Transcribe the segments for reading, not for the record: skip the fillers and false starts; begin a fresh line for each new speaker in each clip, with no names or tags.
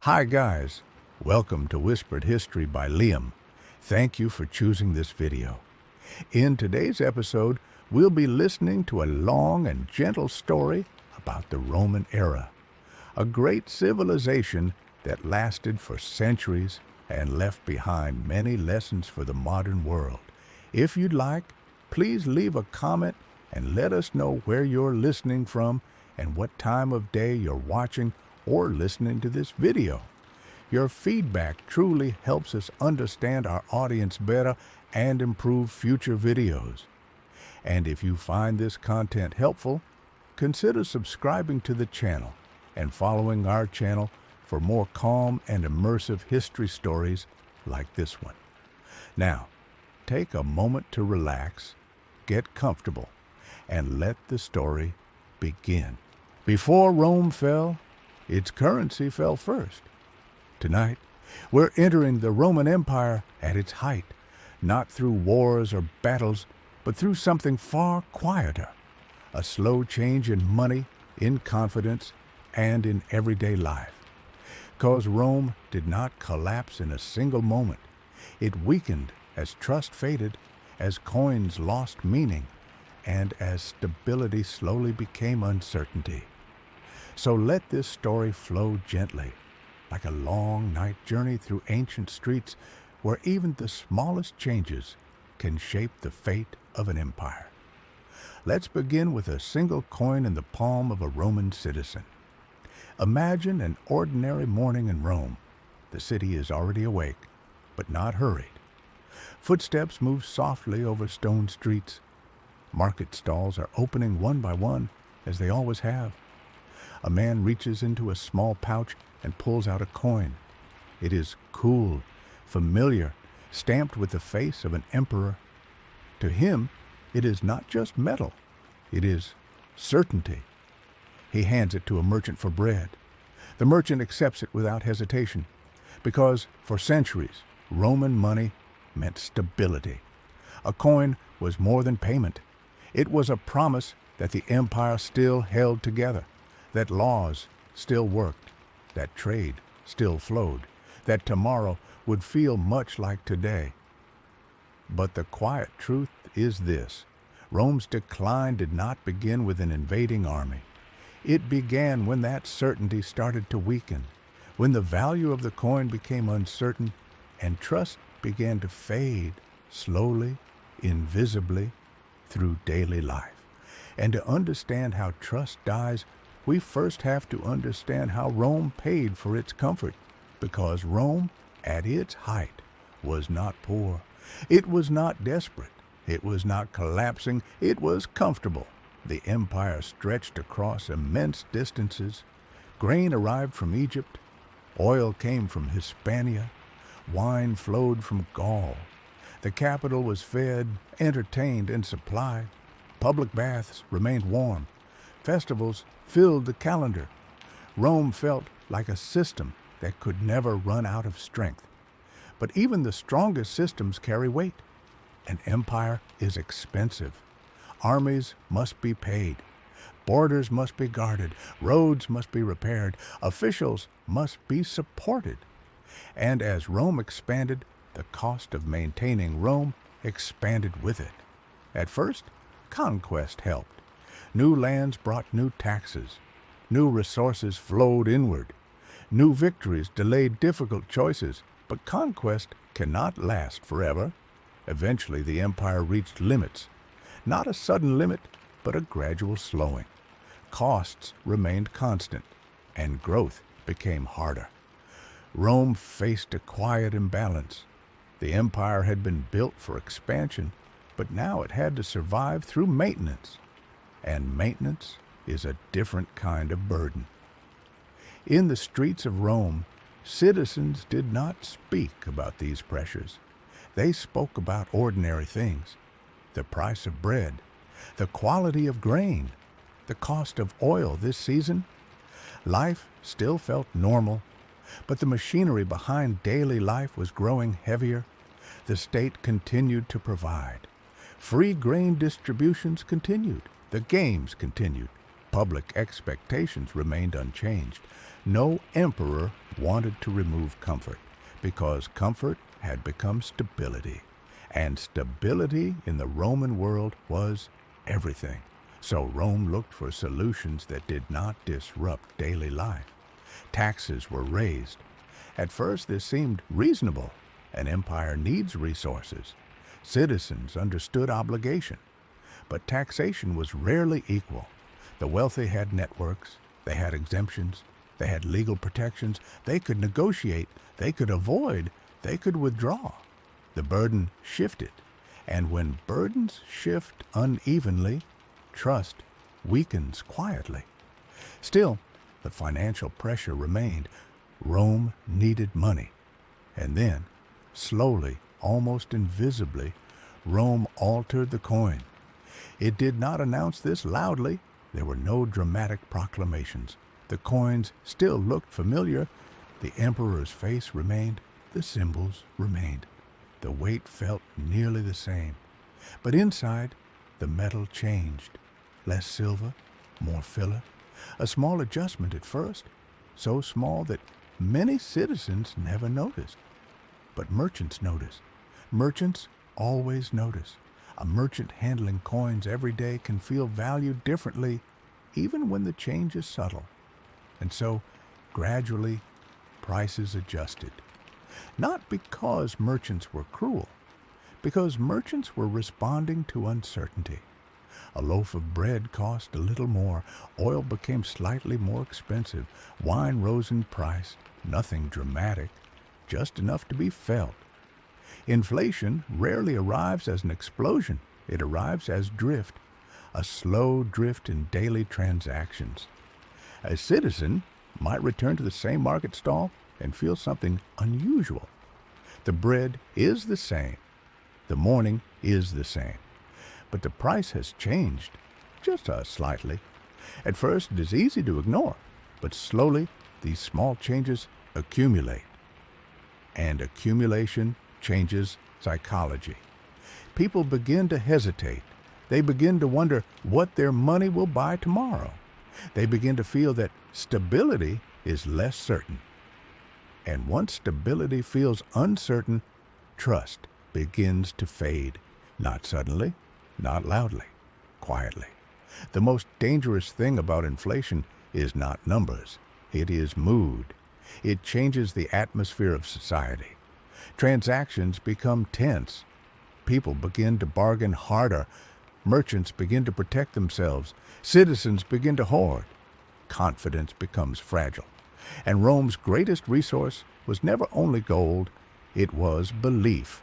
Hi guys, welcome to Whispered History by Liam. Thank you for choosing this video. In today's episode, we'll be listening to a long and gentle story about the Roman era, a great civilization that lasted for centuries and left behind many lessons for the modern world. If you'd like, please leave a comment and let us know where you're listening from and what time of day you're watching or listening to this video. Your feedback truly helps us understand our audience better and improve future videos. And if you find this content helpful, consider subscribing to the channel and following our channel for more calm and immersive history stories like this one. Now, take a moment to relax, get comfortable, and let the story begin. Before Rome fell, its currency fell first. Tonight, we're entering the Roman Empire at its height, not through wars or battles, but through something far quieter, a slow change in money, in confidence, and in everyday life. Because Rome did not collapse in a single moment. It weakened as trust faded, as coins lost meaning, and as stability slowly became uncertainty. So let this story flow gently, like a long night journey through ancient streets where even the smallest changes can shape the fate of an empire. Let's begin with a single coin in the palm of a Roman citizen. Imagine an ordinary morning in Rome. The city is already awake, but not hurried. Footsteps move softly over stone streets. Market stalls are opening one by one, as they always have. A man reaches into a small pouch and pulls out a coin. It is cool, familiar, stamped with the face of an emperor. To him, it is not just metal. It is certainty. He hands it to a merchant for bread. The merchant accepts it without hesitation, because for centuries, Roman money meant stability. A coin was more than payment. It was a promise that the empire still held together, that laws still worked, that trade still flowed, that tomorrow would feel much like today. But the quiet truth is this: Rome's decline did not begin with an invading army. It began when that certainty started to weaken, when the value of the coin became uncertain and trust began to fade slowly, invisibly, through daily life. And to understand how trust dies, we first have to understand how Rome paid for its comfort, because Rome, at its height, was not poor. It was not desperate. It was not collapsing. It was comfortable. The empire stretched across immense distances. Grain arrived from Egypt. Oil came from Hispania. Wine flowed from Gaul. The capital was fed, entertained, and supplied. Public baths remained warm. Festivals filled the calendar. Rome felt like a system that could never run out of strength. But even the strongest systems carry weight. An empire is expensive. Armies must be paid. Borders must be guarded. Roads must be repaired. Officials must be supported. And as Rome expanded, the cost of maintaining Rome expanded with it. At first, conquest helped. New lands brought new taxes. New resources flowed inward. New victories delayed difficult choices, but conquest cannot last forever. Eventually, the empire reached limits. Not a sudden limit, but a gradual slowing. Costs remained constant, and growth became harder. Rome faced a quiet imbalance. The empire had been built for expansion, but now it had to survive through maintenance. And maintenance is a different kind of burden. In the streets of Rome, citizens did not speak about these pressures. They spoke about ordinary things: the price of bread, the quality of grain, the cost of oil this season. Life still felt normal, but the machinery behind daily life was growing heavier. The state continued to provide. Free grain distributions continued. The games continued. Public expectations remained unchanged. No emperor wanted to remove comfort, because comfort had become stability, and stability in the Roman world was everything. So Rome looked for solutions that did not disrupt daily life. Taxes were raised. At first this seemed reasonable. An empire needs resources. Citizens understood obligation. But taxation was rarely equal. The wealthy had networks, they had exemptions, they had legal protections, they could negotiate, they could avoid, they could withdraw. The burden shifted, and when burdens shift unevenly, trust weakens quietly. Still, the financial pressure remained. Rome needed money. And then, slowly, almost invisibly, Rome altered the coin. It did not announce this loudly. There were no dramatic proclamations. The coins still looked familiar. The emperor's face remained. The symbols remained. The weight felt nearly the same. But inside, the metal changed. Less silver, more filler. A small adjustment at first, so small that many citizens never noticed. But merchants noticed. Merchants always notice. A merchant handling coins every day can feel value differently, even when the change is subtle. And so, gradually, prices adjusted. Not because merchants were cruel, because merchants were responding to uncertainty. A loaf of bread cost a little more, oil became slightly more expensive, wine rose in price, nothing dramatic, just enough to be felt. Inflation rarely arrives as an explosion. It arrives as drift, a slow drift in daily transactions. A citizen might return to the same market stall and feel something unusual. The bread is the same. The morning is the same. But the price has changed, just slightly. At first, it is easy to ignore, but slowly, these small changes accumulate. And accumulation changes psychology. People begin to hesitate. They begin to wonder what their money will buy tomorrow. They begin to feel that stability is less certain. And once stability feels uncertain, trust begins to fade. Not suddenly, not loudly, quietly. The most dangerous thing about inflation is not numbers. It is mood. It changes the atmosphere of society. Transactions become tense. People begin to bargain harder. Merchants begin to protect themselves. Citizens begin to hoard. Confidence becomes fragile. And Rome's greatest resource was never only gold, it was belief.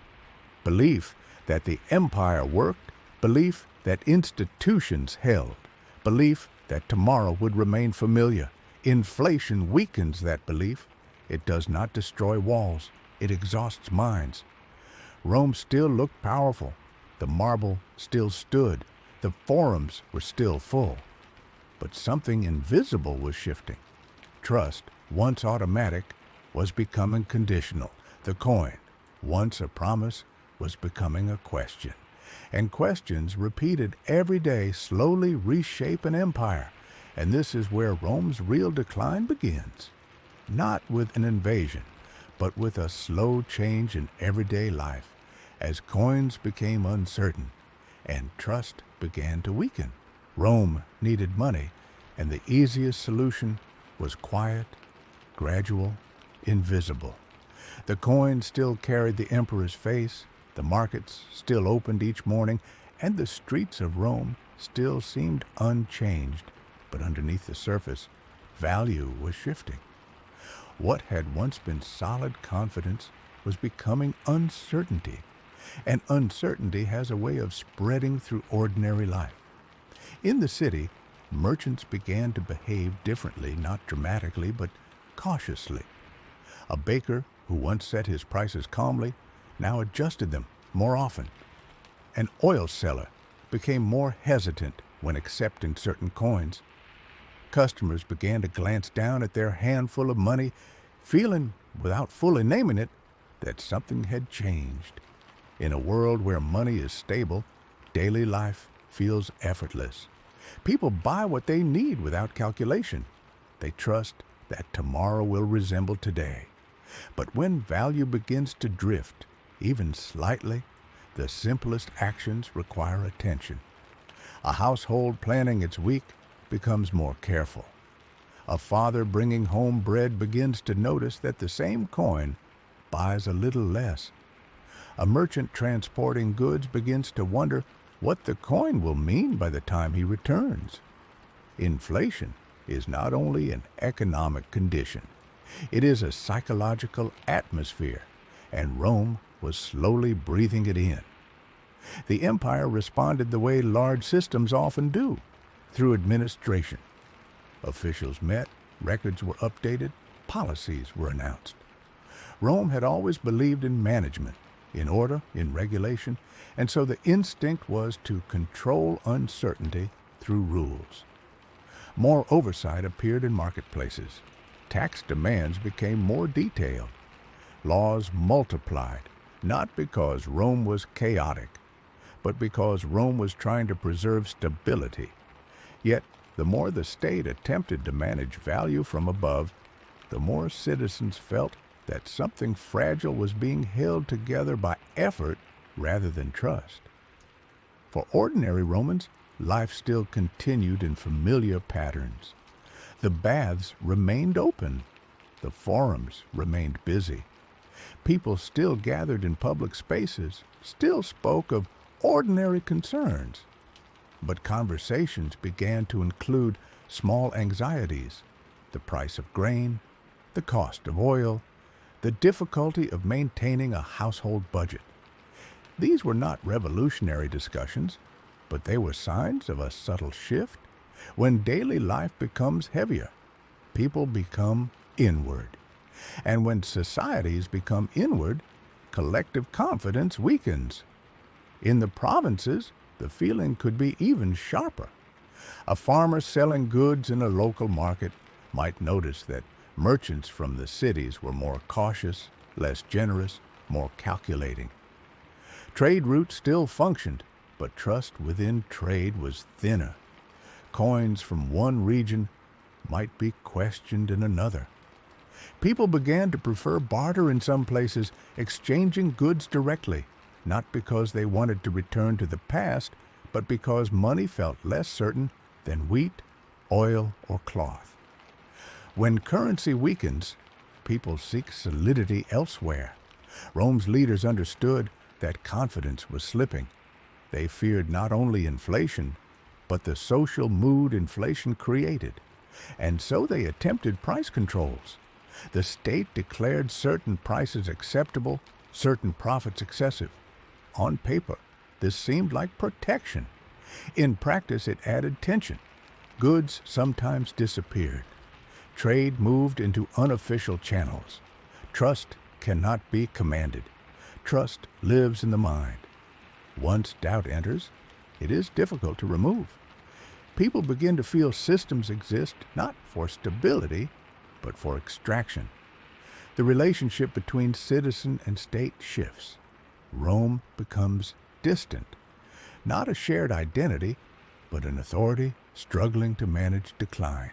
Belief that the empire worked, belief that institutions held, belief that tomorrow would remain familiar. Inflation weakens that belief. It does not destroy walls. It exhausts minds. Rome still looked powerful. The marble still stood. The forums were still full. But something invisible was shifting. Trust, once automatic, was becoming conditional. The coin, once a promise, was becoming a question. And questions repeated every day slowly reshape an empire. And this is where Rome's real decline begins. Not with an invasion, but with a slow change in everyday life, as coins became uncertain and trust began to weaken. Rome needed money, and the easiest solution was quiet, gradual, invisible. The coin still carried the emperor's face, the markets still opened each morning, and the streets of Rome still seemed unchanged. But underneath the surface, value was shifting. What had once been solid confidence was becoming uncertainty, and uncertainty has a way of spreading through ordinary life. In the city, merchants began to behave differently, not dramatically, but cautiously. A baker who once set his prices calmly now adjusted them more often. An oil seller became more hesitant when accepting certain coins. Customers began to glance down at their handful of money, feeling, without fully naming it, that something had changed. In a world where money is stable, daily life feels effortless. People buy what they need without calculation. They trust that tomorrow will resemble today. But when value begins to drift, even slightly, the simplest actions require attention. A household planning its week becomes more careful. A father bringing home bread begins to notice that the same coin buys a little less. A merchant transporting goods begins to wonder what the coin will mean by the time he returns. Inflation is not only an economic condition, it is a psychological atmosphere, and Rome was slowly breathing it in. The empire responded the way large systems often do, through administration. Officials met, records were updated, policies were announced. Rome had always believed in management, in order, in regulation, and so the instinct was to control uncertainty through rules. More oversight appeared in marketplaces. Tax demands became more detailed. Laws multiplied, not because Rome was chaotic, but because Rome was trying to preserve stability. Yet, the more the state attempted to manage value from above, the more citizens felt that something fragile was being held together by effort rather than trust. For ordinary Romans, life still continued in familiar patterns. The baths remained open. The forums remained busy. People still gathered in public spaces, still spoke of ordinary concerns. But conversations began to include small anxieties: the price of grain, the cost of oil, the difficulty of maintaining a household budget. These were not revolutionary discussions, but they were signs of a subtle shift. When daily life becomes heavier, people become inward. And when societies become inward, collective confidence weakens. In the provinces, the feeling could be even sharper. A farmer selling goods in a local market might notice that merchants from the cities were more cautious, less generous, more calculating. Trade routes still functioned, but trust within trade was thinner. Coins from one region might be questioned in another. People began to prefer barter in some places, exchanging goods directly, not because they wanted to return to the past, but because money felt less certain than wheat, oil, or cloth. When currency weakens, people seek solidity elsewhere. Rome's leaders understood that confidence was slipping. They feared not only inflation, but the social mood inflation created. And so they attempted price controls. The state declared certain prices acceptable, certain profits excessive. On paper, this seemed like protection. In practice, it added tension. Goods sometimes disappeared. Trade moved into unofficial channels. Trust cannot be commanded. Trust lives in the mind. Once doubt enters, it is difficult to remove. People begin to feel systems exist not for stability, but for extraction. The relationship between citizen and state shifts. Rome becomes distant, not a shared identity, but an authority struggling to manage decline.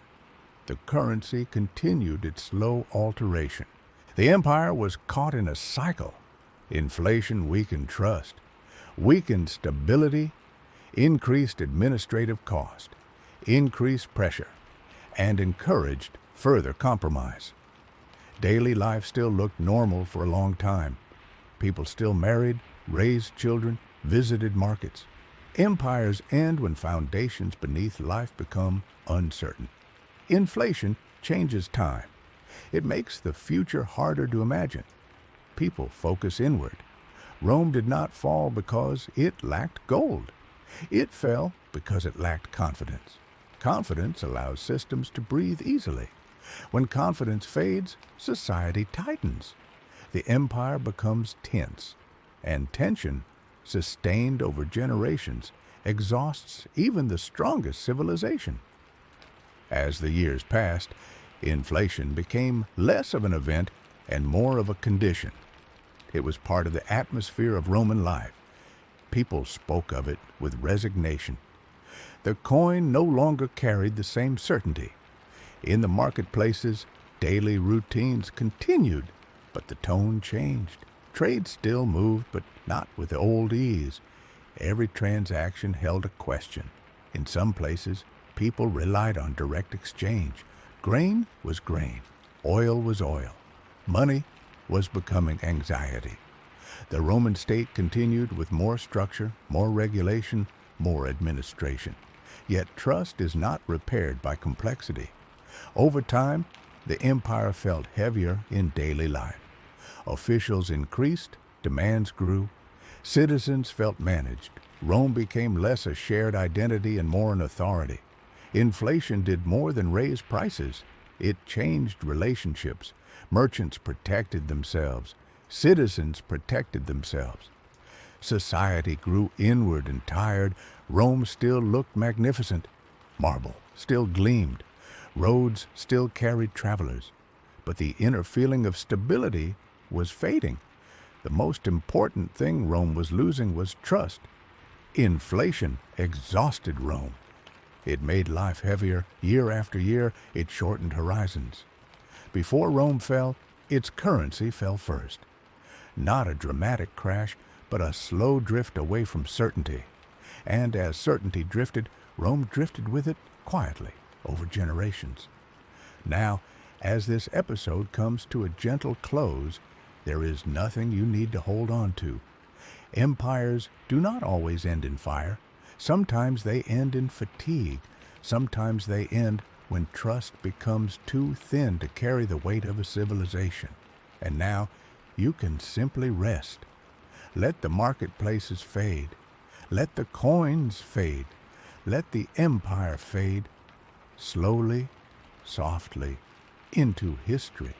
The currency continued its slow alteration. The empire was caught in a cycle. Inflation weakened trust, weakened stability, increased administrative cost, increased pressure, and encouraged further compromise. Daily life still looked normal for a long time. People still married, raised children, visited markets. Empires end when foundations beneath life become uncertain. Inflation changes time. It makes the future harder to imagine. People focus inward. Rome did not fall because it lacked gold. It fell because it lacked confidence. Confidence allows systems to breathe easily. When confidence fades, society tightens. The empire becomes tense, and tension, sustained over generations, exhausts even the strongest civilization. As the years passed, inflation became less of an event and more of a condition. It was part of the atmosphere of Roman life. People spoke of it with resignation. The coin no longer carried the same certainty. In the marketplaces, Daily routines continued, but the tone changed. Trade still moved, but not with the old ease. Every transaction held a question. In some places, people relied on direct exchange. Grain was grain. Oil was oil. Money was becoming anxiety. The Roman state continued with more structure, more regulation, more administration. Yet trust is not repaired by complexity. Over time, the empire felt heavier in daily life. Officials increased, demands grew, citizens felt managed. Rome became less a shared identity and more an authority. Inflation did more than raise prices. It changed relationships. Merchants protected themselves. Citizens protected themselves. Society grew inward and tired. Rome still looked magnificent. Marble still gleamed. Roads still carried travelers. But the inner feeling of stability was fading. The most important thing Rome was losing was trust. Inflation exhausted Rome. It made life heavier. Year after year, it shortened horizons. Before Rome fell, its currency fell first. Not a dramatic crash, but a slow drift away from certainty. And as certainty drifted, Rome drifted with it quietly over generations. Now, as this episode comes to a gentle close, there is nothing you need to hold on to. Empires do not always end in fire. Sometimes they end in fatigue. Sometimes they end when trust becomes too thin to carry the weight of a civilization. And now, you can simply rest. Let the marketplaces fade. Let the coins fade. Let the empire fade, slowly, softly, into history.